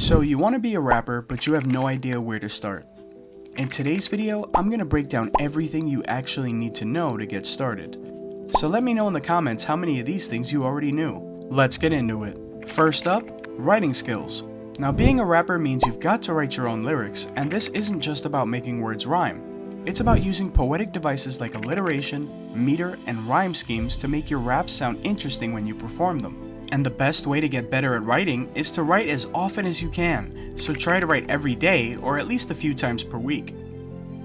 So you want to be a rapper, but you have no idea where to start. In today's video, I'm going to break down everything you actually need to know to get started. So let me know in the comments how many of these things you already knew. Let's get into it. First up, writing skills. Now being a rapper means you've got to write your own lyrics, and this isn't just about making words rhyme. It's about using poetic devices like alliteration, meter, and rhyme schemes to make your raps sound interesting when you perform them. And the best way to get better at writing is to write as often as you can, so try to write every day or at least a few times per week.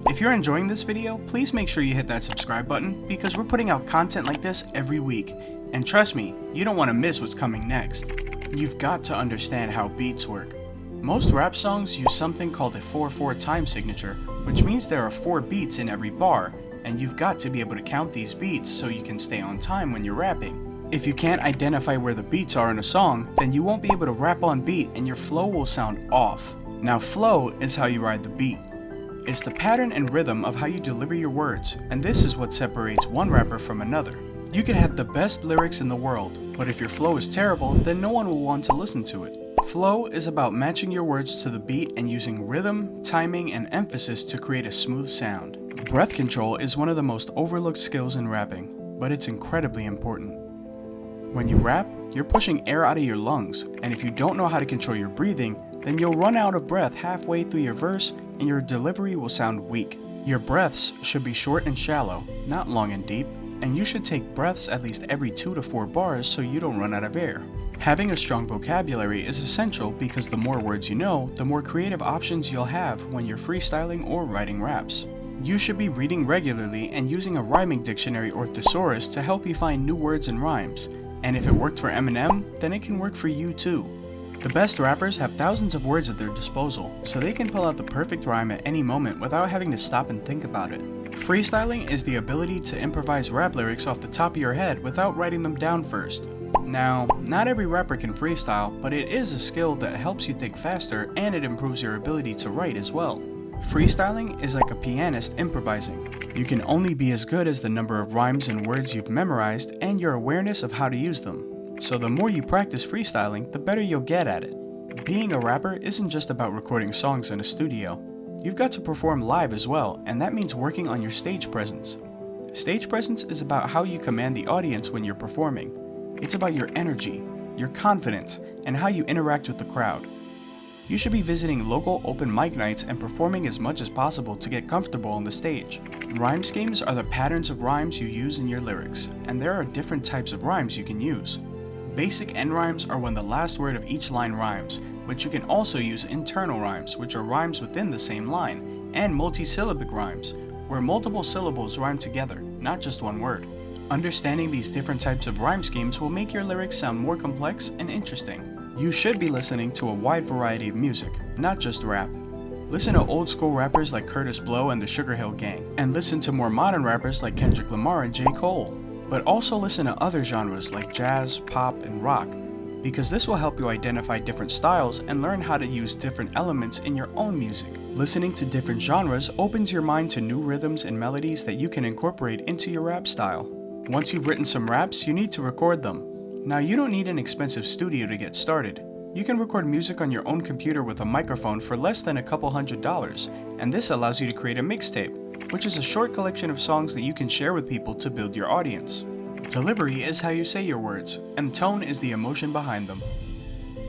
If you're enjoying this video, please make sure you hit that subscribe button because we're putting out content like this every week. And trust me, you don't want to miss what's coming next. You've got to understand how beats work. Most rap songs use something called a 4/4 time signature, which means there are 4 beats in every bar, and you've got to be able to count these beats so you can stay on time when you're rapping. If you can't identify where the beats are in a song, then you won't be able to rap on beat and your flow will sound off. Now flow is how you ride the beat. It's the pattern and rhythm of how you deliver your words, and this is what separates one rapper from another. You can have the best lyrics in the world, but if your flow is terrible, then no one will want to listen to it. Flow is about matching your words to the beat and using rhythm, timing, and emphasis to create a smooth sound. Breath control is one of the most overlooked skills in rapping, but it's incredibly important. When you rap, you're pushing air out of your lungs, and if you don't know how to control your breathing, then you'll run out of breath halfway through your verse and your delivery will sound weak. Your breaths should be short and shallow, not long and deep, and you should take breaths at least every 2 to 4 bars so you don't run out of air. Having a strong vocabulary is essential because the more words you know, the more creative options you'll have when you're freestyling or writing raps. You should be reading regularly and using a rhyming dictionary or thesaurus to help you find new words and rhymes. And if it worked for Eminem, then it can work for you too. The best rappers have thousands of words at their disposal, so they can pull out the perfect rhyme at any moment without having to stop and think about it. Freestyling is the ability to improvise rap lyrics off the top of your head without writing them down first. Now, not every rapper can freestyle, but it is a skill that helps you think faster and it improves your ability to write as well. Freestyling is like a pianist improvising. You can only be as good as the number of rhymes and words you've memorized and your awareness of how to use them. So the more you practice freestyling, the better you'll get at it. Being a rapper isn't just about recording songs in a studio. You've got to perform live as well, and that means working on your stage presence. Stage presence is about how you command the audience when you're performing. It's about your energy, your confidence, and how you interact with the crowd. You should be visiting local open mic nights and performing as much as possible to get comfortable on the stage. Rhyme schemes are the patterns of rhymes you use in your lyrics, and there are different types of rhymes you can use. Basic end rhymes are when the last word of each line rhymes, but you can also use internal rhymes, which are rhymes within the same line, and multisyllabic rhymes, where multiple syllables rhyme together, not just one word. Understanding these different types of rhyme schemes will make your lyrics sound more complex and interesting. You should be listening to a wide variety of music, not just rap. Listen to old school rappers like Curtis Blow and the Sugar Hill Gang, and listen to more modern rappers like Kendrick Lamar and J. Cole. But also listen to other genres like jazz, pop, and rock, because this will help you identify different styles and learn how to use different elements in your own music. Listening to different genres opens your mind to new rhythms and melodies that you can incorporate into your rap style. Once you've written some raps, you need to record them. Now you don't need an expensive studio to get started. You can record music on your own computer with a microphone for less than a couple $100s, and this allows you to create a mixtape, which is a short collection of songs that you can share with people to build your audience. Delivery is how you say your words, and tone is the emotion behind them.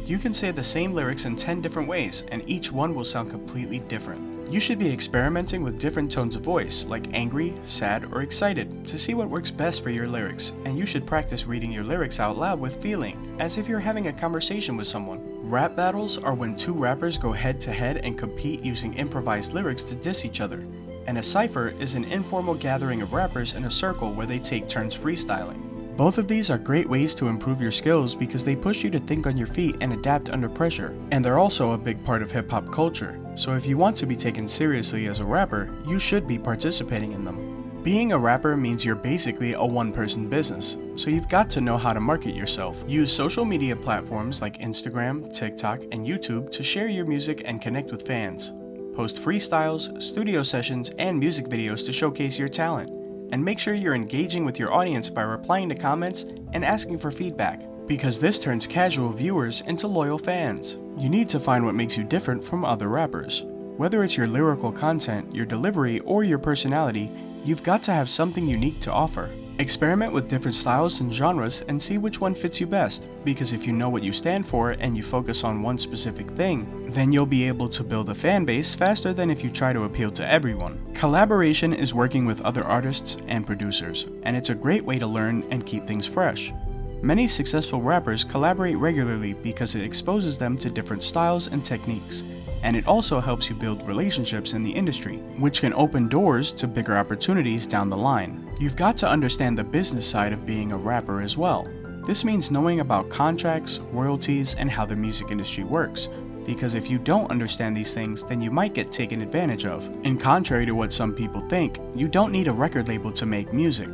You can say the same lyrics in 10 different ways, and each one will sound completely different. You should be experimenting with different tones of voice, like angry, sad, or excited, to see what works best for your lyrics, and you should practice reading your lyrics out loud with feeling, as if you're having a conversation with someone. Rap battles are when 2 rappers go head to head and compete using improvised lyrics to diss each other. And a cypher is an informal gathering of rappers in a circle where they take turns freestyling. Both of these are great ways to improve your skills because they push you to think on your feet and adapt under pressure, and they're also a big part of hip-hop culture, so if you want to be taken seriously as a rapper, you should be participating in them. Being a rapper means you're basically a one-person business, so you've got to know how to market yourself. Use social media platforms like Instagram, TikTok, and YouTube to share your music and connect with fans. Post freestyles, studio sessions, and music videos to showcase your talent. And make sure you're engaging with your audience by replying to comments and asking for feedback. because this turns casual viewers into loyal fans. You need to find what makes you different from other rappers. Whether it's your lyrical content, your delivery, or your personality, you've got to have something unique to offer. Experiment with different styles and genres and see which one fits you best, because if you know what you stand for and you focus on one specific thing, then you'll be able to build a fan base faster than if you try to appeal to everyone. Collaboration is working with other artists and producers, and it's a great way to learn and keep things fresh. Many successful rappers collaborate regularly because it exposes them to different styles and techniques, and it also helps you build relationships in the industry, which can open doors to bigger opportunities down the line. You've got to understand the business side of being a rapper as well. This means knowing about contracts, royalties, and how the music industry works, because if you don't understand these things, then you might get taken advantage of. And contrary to what some people think, you don't need a record label to make music.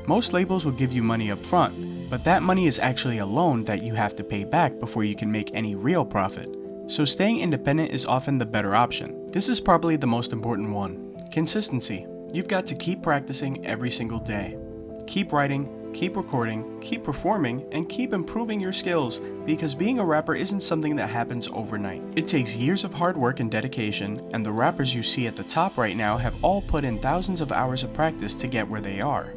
Most labels will give you money up front, but that money is actually a loan that you have to pay back before you can make any real profit. So staying independent is often the better option. This is probably the most important one. Consistency. You've got to keep practicing every single day. Keep writing, keep recording, keep performing, and keep improving your skills, because being a rapper isn't something that happens overnight. It takes years of hard work and dedication, and the rappers you see at the top right now have all put in thousands of hours of practice to get where they are.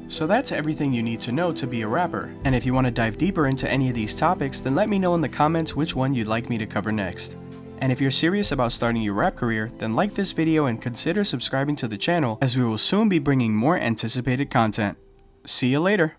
So that's everything you need to know to be a rapper. And if you want to dive deeper into any of these topics, then let me know in the comments which one you'd like me to cover next. And if you're serious about starting your rap career, then like this video and consider subscribing to the channel, as we will soon be bringing more anticipated content. See you later!